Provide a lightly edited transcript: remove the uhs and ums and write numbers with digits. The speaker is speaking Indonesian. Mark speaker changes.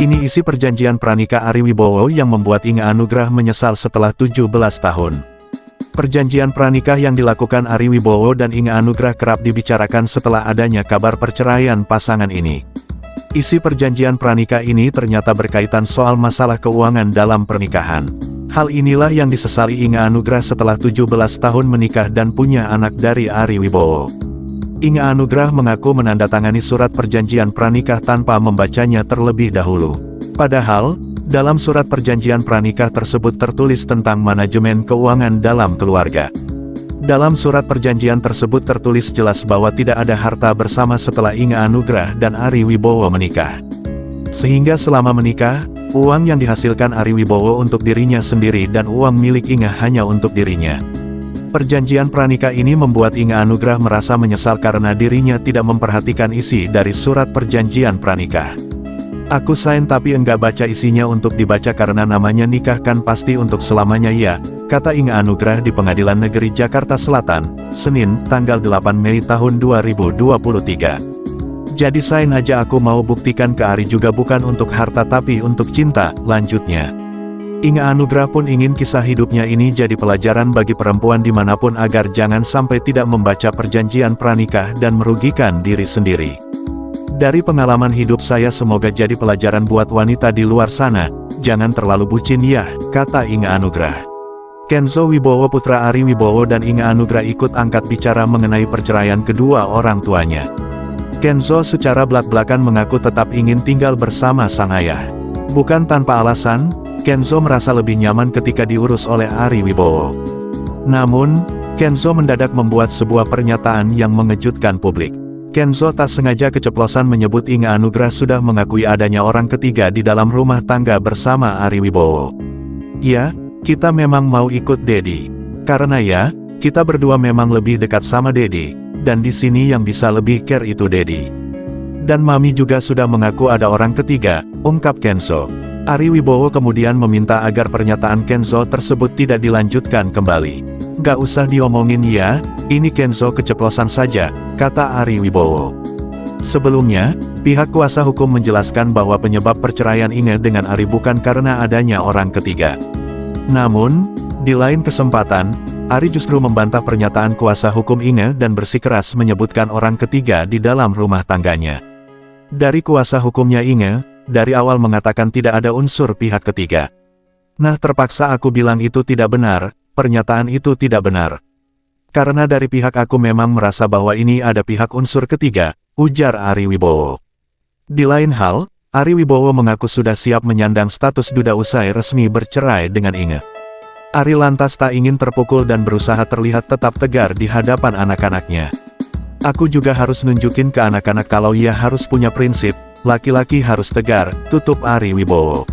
Speaker 1: Ini isi perjanjian pranikah Ari Wibowo yang membuat Inge Anugrah menyesal setelah 17 tahun. Perjanjian pranikah yang dilakukan Ari Wibowo dan Inge Anugrah kerap dibicarakan setelah adanya kabar perceraian pasangan ini. Isi perjanjian pranikah ini ternyata berkaitan soal masalah keuangan dalam pernikahan. Hal inilah yang disesali Inge Anugrah setelah 17 tahun menikah dan punya anak dari Ari Wibowo. Inge Anugrah mengaku menandatangani surat perjanjian pranikah tanpa membacanya terlebih dahulu. Padahal, dalam surat perjanjian pranikah tersebut tertulis tentang manajemen keuangan dalam keluarga. Dalam surat perjanjian tersebut tertulis jelas bahwa tidak ada harta bersama setelah Inge Anugrah dan Ari Wibowo menikah. Sehingga selama menikah, uang yang dihasilkan Ari Wibowo untuk dirinya sendiri dan uang milik Inge hanya untuk dirinya. Perjanjian pranikah ini membuat Inge Anugrah merasa menyesal karena dirinya tidak memperhatikan isi dari surat perjanjian pranikah. Aku sign tapi enggak baca isinya untuk dibaca karena namanya nikah kan pasti untuk selamanya ya, kata Inge Anugrah di Pengadilan Negeri Jakarta Selatan, Senin, tanggal 8 Mei tahun 2023. Jadi sign aja, aku mau buktikan ke Ari juga bukan untuk harta tapi untuk cinta, lanjutnya. Inge Anugrah pun ingin kisah hidupnya ini jadi pelajaran bagi perempuan dimanapun agar jangan sampai tidak membaca perjanjian pranikah dan merugikan diri sendiri. Dari pengalaman hidup saya semoga jadi pelajaran buat wanita di luar sana, jangan terlalu bucin ya, kata Inge Anugrah. Kenzo Wibowo putra Ari Wibowo dan Inge Anugrah ikut angkat bicara mengenai perceraian kedua orang tuanya. Kenzo secara belak-belakan mengaku tetap ingin tinggal bersama sang ayah. Bukan tanpa alasan, Kenzo merasa lebih nyaman ketika diurus oleh Ari Wibowo. Namun, Kenzo mendadak membuat sebuah pernyataan yang mengejutkan publik. Kenzo tak sengaja keceplosan menyebut Inge Anugrah sudah mengakui adanya orang ketiga di dalam rumah tangga bersama Ari Wibowo. Ya, kita memang mau ikut Dedi. Karena ya, kita berdua memang lebih dekat sama Dedi, dan di sini yang bisa lebih care itu Dedi. Dan Mami juga sudah mengaku ada orang ketiga, ungkap Kenzo. Ari Wibowo kemudian meminta agar pernyataan Kenzo tersebut tidak dilanjutkan kembali. Gak usah diomongin ya, ini Kenzo keceplosan saja, kata Ari Wibowo. Sebelumnya, pihak kuasa hukum menjelaskan bahwa penyebab perceraian Inge dengan Ari bukan karena adanya orang ketiga. Namun, di lain kesempatan, Ari justru membantah pernyataan kuasa hukum Inge dan bersikeras menyebutkan orang ketiga di dalam rumah tangganya. Dari kuasa hukumnya Inge, dari awal mengatakan tidak ada unsur pihak ketiga. Nah, terpaksa aku bilang itu tidak benar, pernyataan itu tidak benar. Karena dari pihak aku memang merasa bahwa ini ada pihak unsur ketiga, ujar Ari Wibowo. Di lain hal, Ari Wibowo mengaku sudah siap menyandang status duda usai resmi bercerai dengan Inge. Ari lantas tak ingin terpukul dan berusaha terlihat tetap tegar di hadapan anak-anaknya. Aku juga harus nunjukin ke anak-anak kalau ia harus punya prinsip, laki-laki harus tegar, tutup Ari Wibowo.